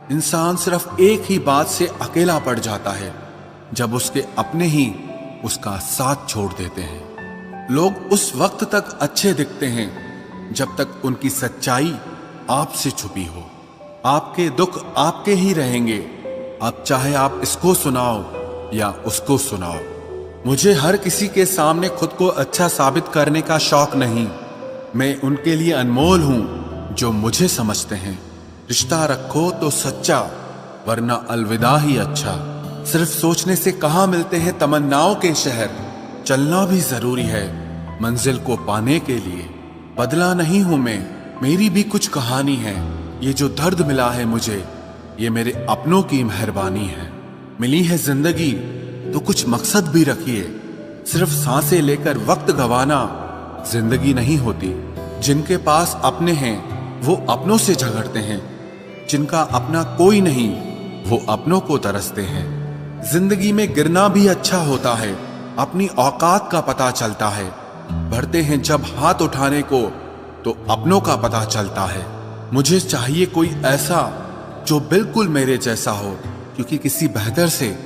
इंसान सिर्फ एक ही बात से अकेला पड़ जाता है, जब उसके अपने ही उसका साथ छोड़ देते हैं। लोग उस वक्त तक अच्छे दिखते हैं जब तक उनकी सच्चाई आपसे छुपी हो। आपके दुख आपके ही रहेंगे, अब चाहे आप इसको सुनाओ या उसको सुनाओ। मुझे हर किसी के सामने खुद को अच्छा साबित करने का शौक नहीं। मैं उनके लिए अनमोल हूं जो मुझे समझते हैं। रिश्ता रखो तो सच्चा, वरना अलविदा ही अच्छा। सिर्फ सोचने से कहाँ मिलते हैं तमन्नाओं के शहर। चलना भी जरूरी है मंजिल को पाने के लिए। बदला नहीं हूं मैं, मेरी भी कुछ कहानी है। ये जो दर्द मिला है मुझे, ये मेरे अपनों की मेहरबानी है। मिली है जिंदगी तो कुछ मकसद भी रखिए। सिर्फ सांसें लेकर वक्त गवाना जिंदगी नहीं होती। जिनके पास अपने हैं वो अपनों से झगड़ते हैं, जिनका अपना कोई नहीं वो अपनों को तरसते हैं। जिंदगी में गिरना भी अच्छा होता है, अपनी औकात का पता चलता है। बढ़ते हैं जब हाथ उठाने को तो अपनों का पता चलता है। मुझे चाहिए कोई ऐसा जो बिल्कुल मेरे जैसा हो, क्योंकि किसी बेहतर से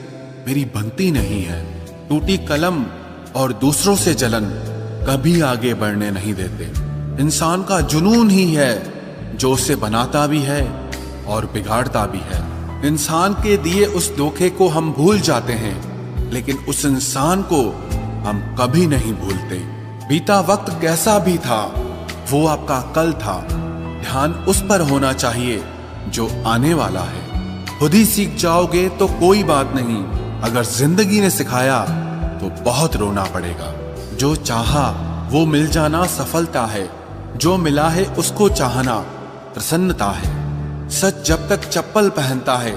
मेरी बनती नहीं है। टूटी कलम और दूसरों से जलन कभी आगे बढ़ने नहीं देते। इंसान का जुनून ही है जो उसे बनाता भी है और बिगाड़ता भी है। इंसान के दिए उस धोखे को हम भूल जाते हैं, लेकिन उस इंसान को हम कभी नहीं भूलते। बीता वक्त कैसा भी था, वो आपका कल था। ध्यान उस पर होना चाहिए जो आने वाला है। खुद ही सीख जाओगे तो कोई बात नहीं, अगर जिंदगी ने सिखाया तो बहुत रोना पड़ेगा। जो चाहा वो मिल जाना सफलता है, जो मिला है उसको चाहना प्रसन्नता है। सच जब तक चप्पल पहनता है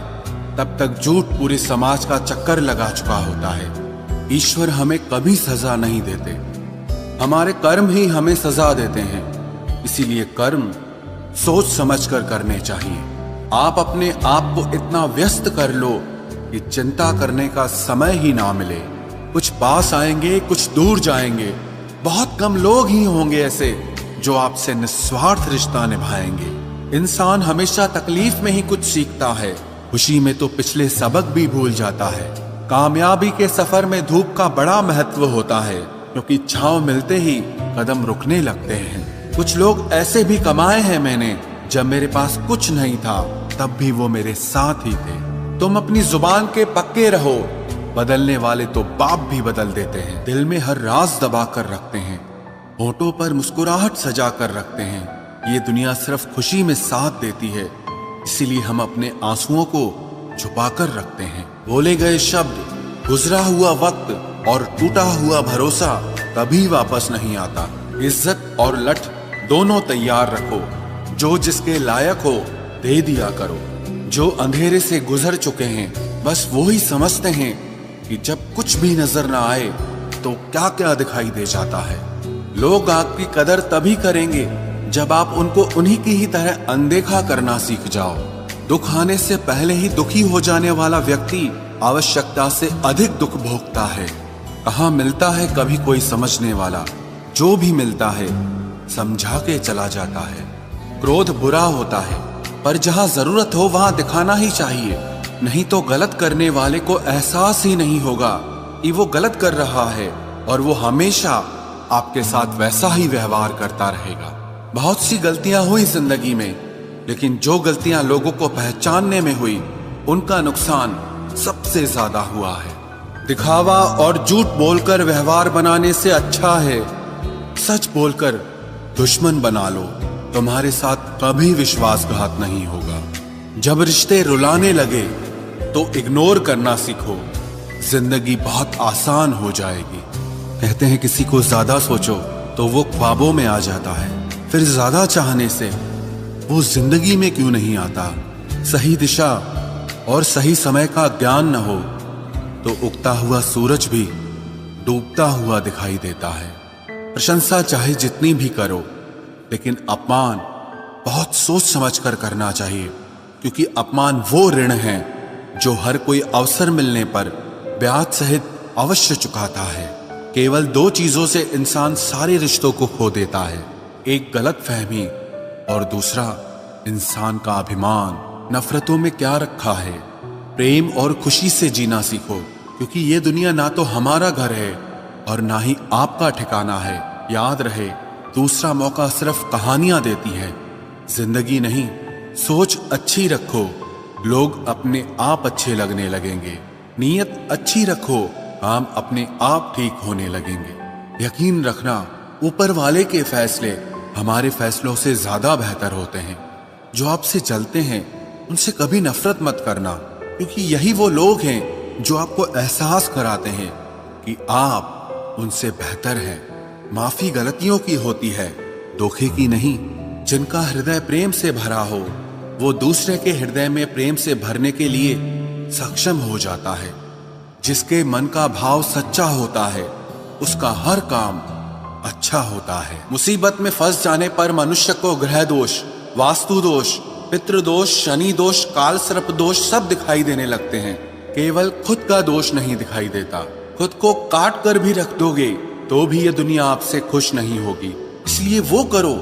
तब तक झूठ पूरे समाज का चक्कर लगा चुका होता है। ईश्वर हमें कभी सजा नहीं देते, हमारे कर्म ही हमें सजा देते हैं। इसीलिए कर्म सोच समझकर करने चाहिए। आप अपने आप को इतना व्यस्त कर लो कि चिंता करने का समय ही ना मिले। कुछ पास आएंगे, कुछ दूर जाएंगे। बहुत कम लोग ही होंगे ऐसे जो आपसे निस्वार्थ रिश्ता निभाएंगे। इंसान हमेशा तकलीफ में ही कुछ सीखता है, खुशी में तो पिछले सबक भी भूल जाता है। कामयाबी के सफर में धूप का बड़ा महत्व होता है, क्योंकि छांव मिलते ही कदम रुकने लगते हैं। कुछ लोग ऐसे भी कमाए हैं मैंने, जब मेरे पास कुछ नहीं था तब भी वो मेरे साथ ही थे। तुम अपनी जुबान के पक्के रहो, बदलने वाले तो बाप भी बदल देते हैं। दिल में हर राज दबा कर रखते हैं, होठों पर मुस्कुराहट सजा कर रखते हैं। ये दुनिया सिर्फ खुशी में साथ देती है, इसीलिए हम अपने आंसुओं को छुपा कर रखते हैं। बोले गए शब्द, गुजरा हुआ वक्त और टूटा हुआ भरोसा कभी वापस नहीं आता। इज्जत और लठ दोनों तैयार रखो, जो जिसके लायक हो दे दिया करो। जो अंधेरे से गुजर चुके हैं बस वो ही समझते हैं कि जब कुछ भी नजर ना आए तो क्या क्या दिखाई दे जाता है। लोग आपकी कदर तभी करेंगे जब आप उनको उन्हीं की ही तरह अनदेखा करना सीख जाओ। दुख आने से पहले ही दुखी हो जाने वाला व्यक्ति आवश्यकता से अधिक दुख भोगता है। कहाँ मिलता है कभी कोई समझने वाला, जो भी मिलता है समझा के चला जाता है। क्रोध बुरा होता है, पर जहाँ जरूरत हो वहां दिखाना ही चाहिए, नहीं तो गलत करने वाले को एहसास ही नहीं होगा कि वो गलत कर रहा है, और वो हमेशा आपके साथ वैसा ही व्यवहार करता रहेगा। बहुत सी गलतियां हुई जिंदगी में, लेकिन जो गलतियां लोगों को पहचानने में हुई उनका नुकसान सबसे ज्यादा हुआ है। दिखावा और झूठ बोलकर व्यवहार बनाने से अच्छा है सच बोलकर दुश्मन बना लो, तुम्हारे साथ कभी विश्वासघात नहीं होगा। जब रिश्ते रुलाने लगे तो इग्नोर करना सीखो, जिंदगी बहुत आसान हो जाएगी। कहते हैं किसी को ज्यादा सोचो तो वो ख्वाबों में आ जाता है, फिर ज्यादा चाहने से वो जिंदगी में क्यों नहीं आता। सही दिशा और सही समय का ज्ञान न हो तो उगता हुआ सूरज भी डूबता हुआ दिखाई देता है। प्रशंसा चाहे जितनी भी करो, लेकिन अपमान बहुत सोच समझ कर करना चाहिए, क्योंकि अपमान वो ऋण है जो हर कोई अवसर मिलने पर ब्याज सहित अवश्य चुकाता है। केवल दो चीजों से इंसान सारे रिश्तों को खो देता है, एक गलत फहमी और दूसरा इंसान का अभिमान। नफरतों में क्या रखा है। प्रेम और खुशी से जीना सीखो, क्योंकि ये दुनिया ना तो हमारा घर है और ना ही आपका ठिकाना है। याद रहे, दूसरा मौका सिर्फ कहानियां देती है, जिंदगी नहीं। सोच अच्छी रखो, लोग अपने आप अच्छे लगने लगेंगे। नीयत अच्छी रखो, काम अपने आप ठीक होने लगेंगे। यकीन रखना, ऊपर वाले के फैसले हमारे फैसलों से ज्यादा बेहतर होते हैं। जो आपसे जलते हैं उनसे कभी नफरत मत करना, क्योंकि यही वो लोग हैं जो आपको एहसास कराते हैं कि आप उनसे बेहतर हैं। माफी गलतियों की होती है, धोखे की नहीं। जिनका हृदय प्रेम से भरा हो वो दूसरे के हृदय में प्रेम से भरने के लिए सक्षम हो जाता है। जिसके मन का भाव सच्चा होता है उसका हर काम अच्छा होता है। मुसीबत में फंस जाने पर मनुष्य को ग्रह दोष, वास्तु दोष, पितृ दोष, शनि दोष, काल सर्प दोष सब दिखाई देने लगते हैं। केवल खुद का दोष नहीं दिखाई देता। खुद को काट कर भी रख दोगे तो भी ये दुनिया आपसे खुश नहीं होगी। इसलिए वो करो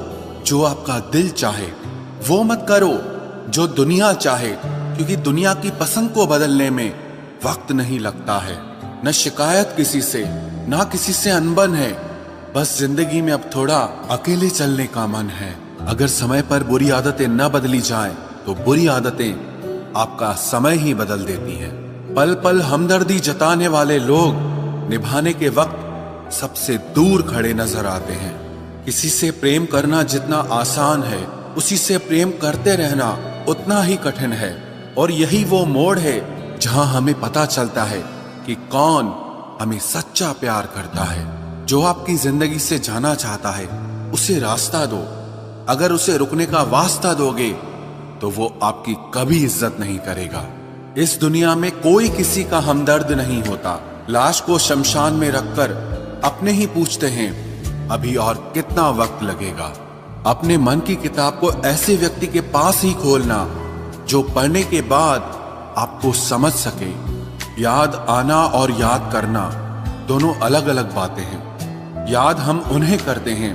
जो आपका दिल चाहे, वो मत करो जो दुनिया चाहे, क्योंकि दुनिया की पसंद को बदलने में वक्त नहीं लगता है। न शिकायत किसी से, ना किसी से अनबन है। बस जिंदगी में अब थोड़ा अकेले चलने का मन है। अगर समय पर बुरी आदतें न बदली जाएं, तो बुरी आदतें आपका समय ही बदल देती हैं। पल पल हमदर्दी जताने वाले लोग निभाने के वक्त सबसे दूर खड़े नजर आते हैं। किसी से प्रेम करना जितना आसान है, उसी से प्रेम करते रहना उतना ही कठिन है। और यही वो मोड़ है जहां हमें पता चलता है कि कौन हमें सच्चा प्यार करता है। जो आपकी जिंदगी से जाना चाहता है उसे रास्ता दो। अगर उसे रुकने का वास्ता दोगे तो वो आपकी कभी इज्जत नहीं करेगा। इस दुनिया में कोई किसी का हमदर्द नहीं होता। लाश को शमशान में रखकर अपने ही पूछते हैं अभी और कितना वक्त लगेगा। अपने मन की किताब को ऐसे व्यक्ति के पास ही खोलना जो पढ़ने के बाद आपको समझ सके। याद आना और याद करना दोनों अलग अलग बातें हैं। याद हम उन्हें करते हैं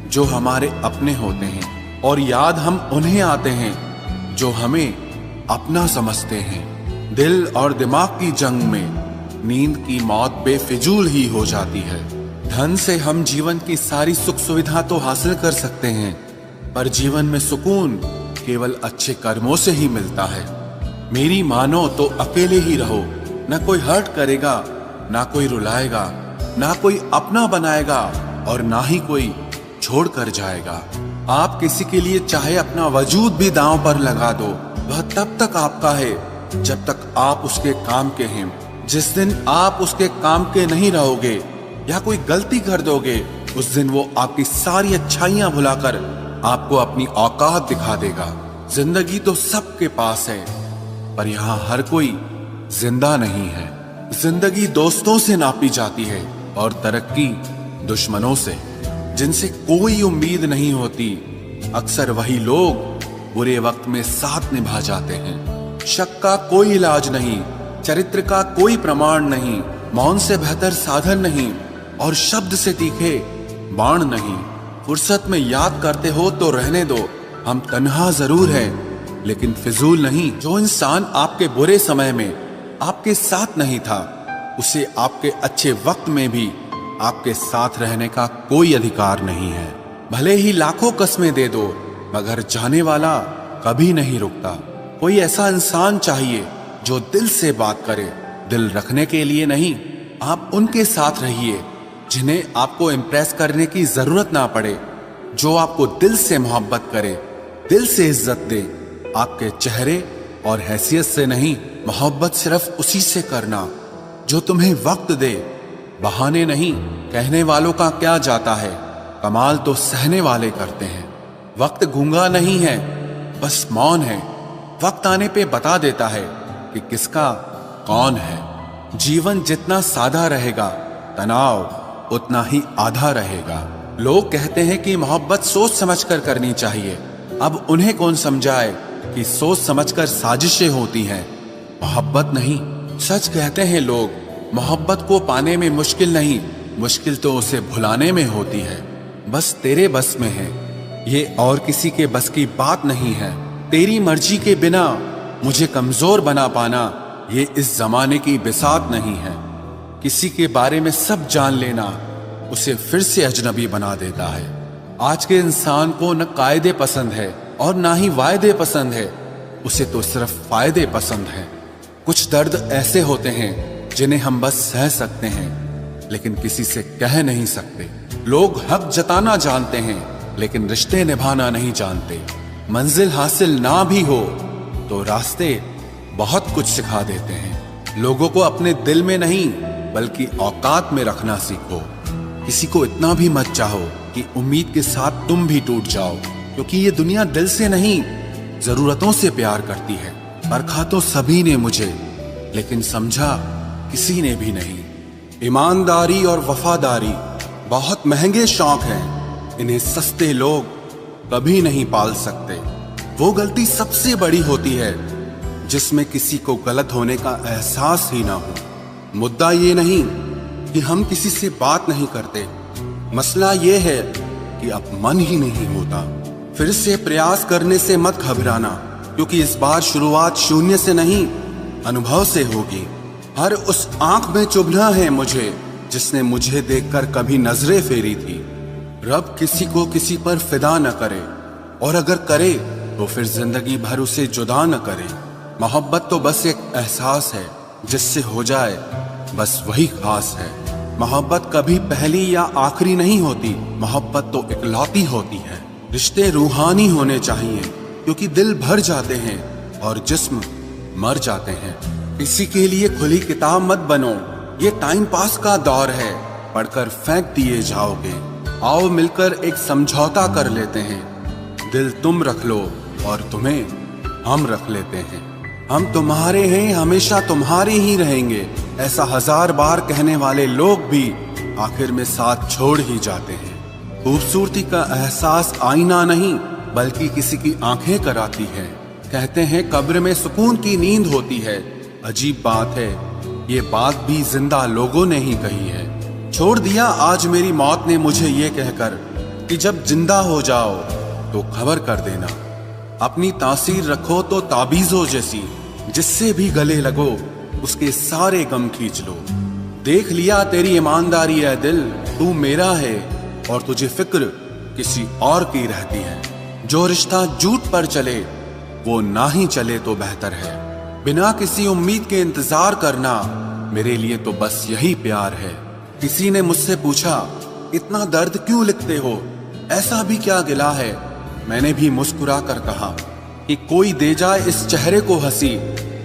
जो हमारे अपने होते हैं, और याद हम उन्हें आते हैं जो हमें अपना समझते हैं। दिल और दिमाग की जंग में नींद की मौत बेफिजूल ही हो जाती है। धन से हम जीवन की सारी सुख सुविधा तो हासिल कर सकते हैं, पर जीवन में सुकून केवल अच्छे कर्मों से ही मिलता है। मेरी मानो तो अकेले ही रहो, न कोई हर्ट करेगा, ना कोई रुलाएगा, ना कोई अपना बनाएगा और ना ही कोई छोड़ कर जाएगा। आप किसी के लिए चाहे अपना वजूद भी दांव पर लगा दो, वह तब तक आपका है जब तक आप उसके काम के हैं। जिस दिन आप उसके काम के नहीं रहोगे या कोई गलती कर दोगे, उस दिन वो आपकी सारी अच्छाइयां भुलाकर आपको अपनी औकात दिखा देगा। जिंदगी तो सबके पास है, पर यहाँ हर कोई जिंदा नहीं है। जिंदगी दोस्तों से नापी जाती है और तरक्की दुश्मनों से। जिनसे कोई उम्मीद नहीं होती, अक्सर वही लोग बुरे वक्त में साथ निभा जाते हैं। शक का कोई इलाज नहीं, चरित्र का कोई प्रमाण नहीं, मौन से बेहतर साधन नहीं और शब्द से तीखे बाण नहीं। फुर्सत में याद करते हो तो रहने दो, हम तन्हा जरूर हैं लेकिन फिजूल नहीं। जो इंसान आपके बुरे समय में आपके साथ नहीं था, उसे आपके अच्छे वक्त में भी आपके साथ रहने का कोई अधिकार नहीं है। भले ही लाखों कस्में दे दो, मगर जाने वाला कभी नहीं रुकता। कोई ऐसा इंसान चाहिए जो दिल से बात करे, दिल रखने के लिए नहीं। आप उनके साथ रहिए जिन्हें आपको इम्प्रेस करने की जरूरत ना पड़े, जो आपको दिल से मोहब्बत करे, दिल से इज्जत दे। आपके चेहरे और हैसियत से नहीं, मोहब्बत सिर्फ उसी से करना जो तुम्हें वक्त दे, बहाने नहीं। कहने वालों का क्या जाता है, कमाल तो सहने वाले करते हैं। वक्त गूंगा नहीं है, बस मौन है। वक्त आने पे बता देता है कि किसका कौन है। जीवन जितना सादा रहेगा, तनाव उतना ही आधा रहेगा। लोग कहते हैं कि मोहब्बत सोच समझकर करनी चाहिए। अब उन्हें कौन समझाए कि सोच समझकर साजिशें होती हैं, मोहब्बत नहीं। सच कहते हैं लोग, मोहब्बत को पाने में मुश्किल नहीं, मुश्किल तो उसे भुलाने में होती है। बस तेरे बस में है ये, और किसी के बस की बात नहीं है। तेरी मर्जी के बिना मुझे कमजोर बना पाना ये इस जमाने की बिसात नहीं है। किसी के बारे में सब जान लेना उसे फिर से अजनबी बना देता है। आज के इंसान को न कायदे पसंद है और ना ही वायदे पसंद है, उसे तो सिर्फ फायदे पसंद है। कुछ दर्द ऐसे होते हैं जिन्हें हम बस सह सकते हैं लेकिन किसी से कह नहीं सकते। लोग हक जताना जानते हैं लेकिन रिश्ते निभाना नहीं जानते। मंजिल हासिल ना भी हो तो रास्ते बहुत कुछ सिखा देते हैं। लोगों को अपने दिल में नहीं बल्कि औकात में रखना सीखो। किसी को इतना भी मत चाहो कि उम्मीद के साथ तुम भी टूट जाओ, क्योंकि ये दुनिया दिल से नहीं जरूरतों से प्यार करती है। परखा तो सभी ने मुझे लेकिन समझा किसी ने भी नहीं। ईमानदारी और वफादारी बहुत महंगे शौक हैं, इन्हें सस्ते लोग कभी नहीं पाल सकते। वो गलती सबसे बड़ी होती है जिसमें किसी को गलत होने का एहसास ही ना हो। मुद्दा ये नहीं कि हम किसी से बात नहीं करते, मसला ये है कि अब मन ही नहीं होता। फिर से प्रयास करने से मत घबराना, क्योंकि इस बार शुरुआत शून्य से नहीं अनुभव से होगी। हर उस आंख में चुभना है मुझे जिसने मुझे देखकर कभी नजरें फेरी थी। रब किसी को किसी पर फिदा न करे, और अगर करे तो फिर जिंदगी भर उसे जुदा न करे। मोहब्बत तो बस एक एहसास है, जिससे हो जाए बस वही खास है। मोहब्बत कभी पहली या आखिरी नहीं होती, मोहब्बत तो इकलौती होती है। रिश्ते रूहानी होने चाहिए, क्योंकि दिल भर जाते हैं और जिस्म मर जाते हैं। किसी के लिए खुली किताब मत बनो, ये टाइम पास का दौर है, पढ़कर फेंक दिए जाओगे। आओ मिलकर एक समझौता कर लेते हैं, दिल तुम रख लो और तुम्हें हम रख लेते हैं। हम तुम्हारे हैं, हमेशा तुम्हारे ही रहेंगे, ऐसा 1000 बार कहने वाले लोग भी आखिर में साथ छोड़ ही जाते हैं। खूबसूरती का एहसास आईना नहीं बल्कि किसी की आंखें कराती है। कहते हैं कब्र में सुकून की नींद होती है, अजीब बात है ये बात भी जिंदा लोगों ने ही कही है। छोड़ दिया आज मेरी मौत ने मुझे ये कहकर कि जब जिंदा हो जाओ तो खबर कर देना। अपनी तासीर रखो तो ताबीजों जैसी, जिससे भी गले लगो उसके सारे गम खींच लो। देख लिया तेरी ईमानदारी है दिल, तू मेरा है और तुझे फिक्र किसी और की रहती है। जो रिश्ता झूठ पर चले वो ना ही चले तो बेहतर है। बिना किसी उम्मीद के इंतजार करना मेरे लिए तो बस यही प्यार है। किसी ने मुझसे पूछा इतना दर्द क्यों लिखते हो, ऐसा भी क्या गिला है। मैंने भी मुस्कुरा कर कहा कि कोई दे जाए इस चेहरे को हंसी,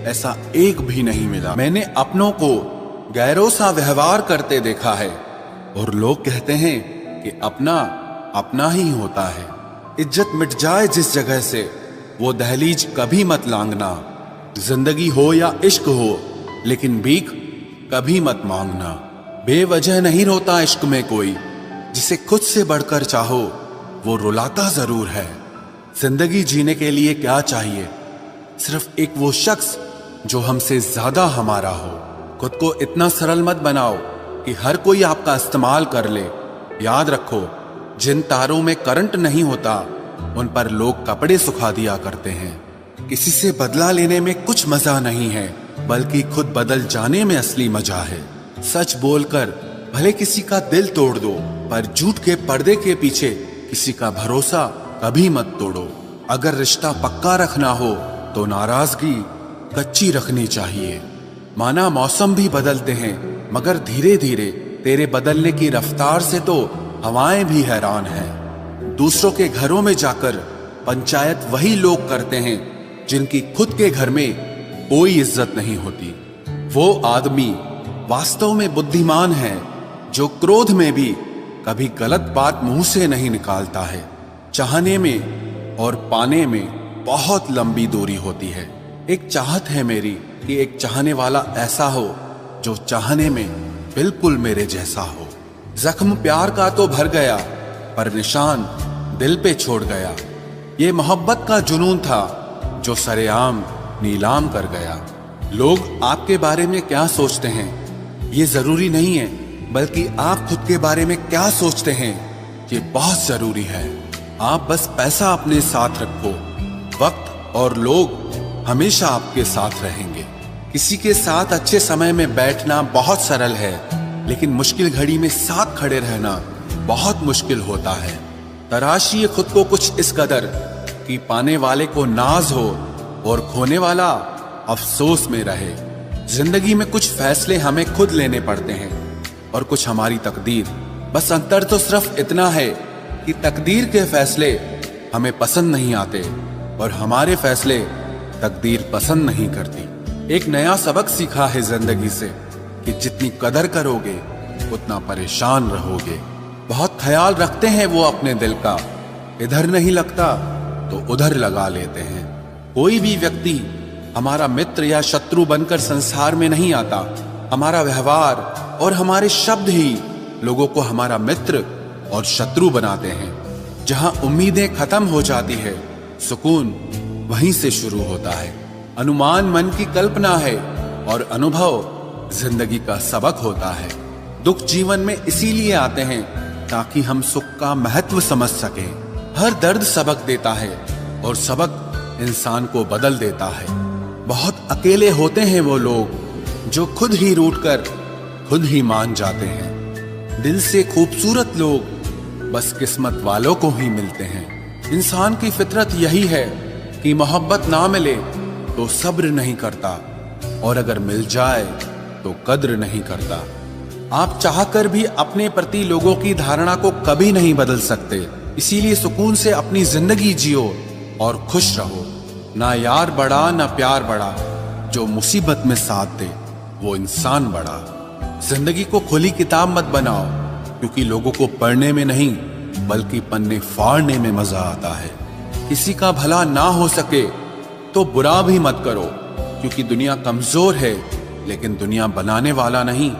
ऐसा एक भी नहीं मिला। मैंने अपनों को गैरों सा व्यवहार करते देखा है, और लोग कहते हैं कि अपना अपना ही होता है। इज्जत मिट जाए जिस जगह से वो दहलीज कभी मत लांघना। जिंदगी हो या इश्क हो लेकिन भीख कभी मत मांगना। बेवजह नहीं रोता इश्क में कोई, जिसे खुद से बढ़कर चाहो वो रुलाता जरूर है। जिंदगी जीने के लिए क्या चाहिए, सिर्फ एक वो शख्स जो हमसे ज्यादा हमारा हो। खुद को इतना सरल मत बनाओ कि हर कोई आपका इस्तेमाल कर ले। याद रखो जिन तारों में करंट नहीं होता उन पर लोग कपड़े सुखा दिया करते हैं। किसी से बदला लेने में कुछ मजा नहीं है, बल्कि खुद बदल जाने में असली मजा है। सच बोलकर भले किसी का दिल तोड़ दो, पर झूठ के पर्दे के पीछे किसी का भरोसा कभी मत तोड़ो। अगर रिश्ता पक्का रखना हो तो नाराजगी कच्ची रखनी चाहिए। माना मौसम भी बदलते हैं, मगर धीरे धीरे तेरे बदलने की रफ्तार से तो हवाएं भी हैरान हैं। दूसरों के घरों में जाकर पंचायत वही लोग करते हैं जिनकी खुद के घर में कोई इज्जत नहीं होती। वो आदमी वास्तव में बुद्धिमान है जो क्रोध में भी कभी गलत बात मुंह से नहीं निकालता है। चाहने में और पाने में बहुत लंबी दूरी होती है। एक चाहत है मेरी कि एक चाहने वाला ऐसा हो जो चाहने में बिल्कुल मेरे जैसा हो। जख्म प्यार का तो भर गया, पर निशान दिल पे छोड़ गया। ये मोहब्बत का जुनून था जो सरेआम नीलाम कर गया। लोग आपके बारे में क्या सोचते हैं ये जरूरी नहीं है, बल्कि आप खुद के बारे में क्या सोचते हैं ये बहुत जरूरी है। आप बस पैसा अपने साथ रखो, वक्त और लोग हमेशा आपके साथ रहेंगे। किसी के साथ अच्छे समय में बैठना बहुत सरल है, लेकिन मुश्किल घड़ी में साथ खड़े रहना बहुत मुश्किल होता है। तराशिए खुद को कुछ इस कदर कि पाने वाले को नाज हो और खोने वाला अफसोस में रहे। जिंदगी में कुछ फैसले हमें खुद लेने पड़ते हैं और कुछ हमारी तकदीर। बस अंतर तो सिर्फ इतना है कि तकदीर के फैसले हमें पसंद नहीं आते और हमारे फैसले तकदीर पसंद नहीं करती। एक नया सबक सीखा है जिंदगी से कि जितनी कदर करोगे उतना परेशान रहोगे। बहुत ख्याल रखते हैं वो अपने दिल का, इधर नहीं लगता तो उधर लगा लेते हैं। कोई भी व्यक्ति हमारा मित्र या शत्रु बनकर संसार में नहीं आता। हमारा व्यवहार और हमारे शब्द ही लोगों को हमारा मित्र और शत्रु बनाते हैं। जहां उम्मीदें खत्म हो जाती है, सुकून वहीं से शुरू होता है। अनुमान मन की कल्पना है और अनुभव जिंदगी का सबक होता है। दुख जीवन में इसीलिए आते हैं ताकि हम सुख का महत्व समझ सकें। हर दर्द सबक देता है और सबक इंसान को बदल देता है। बहुत अकेले होते हैं वो लोग जो खुद ही रूठकर खुद ही मान जाते हैं। दिल से खूबसूरत लोग बस किस्मत वालों को ही मिलते हैं। इंसान की फितरत यही है कि मोहब्बत ना मिले तो सब्र नहीं करता और अगर मिल जाए तो कद्र नहीं करता। आप चाहकर भी अपने प्रति लोगों की धारणा को कभी नहीं बदल सकते। इसीलिए सुकून से अपनी जिंदगी जियो और खुश रहो। ना यार बड़ा ना प्यार बड़ा, जो मुसीबत में साथ दे वो इंसान बड़ा। जिंदगी को खुली किताब मत बनाओ, क्योंकि लोगों को पढ़ने में नहीं बल्कि पन्ने फाड़ने में मजा आता है। किसी का भला ना हो सके तो बुरा भी मत करो, क्योंकि दुनिया कमजोर है लेकिन दुनिया बनाने वाला नहीं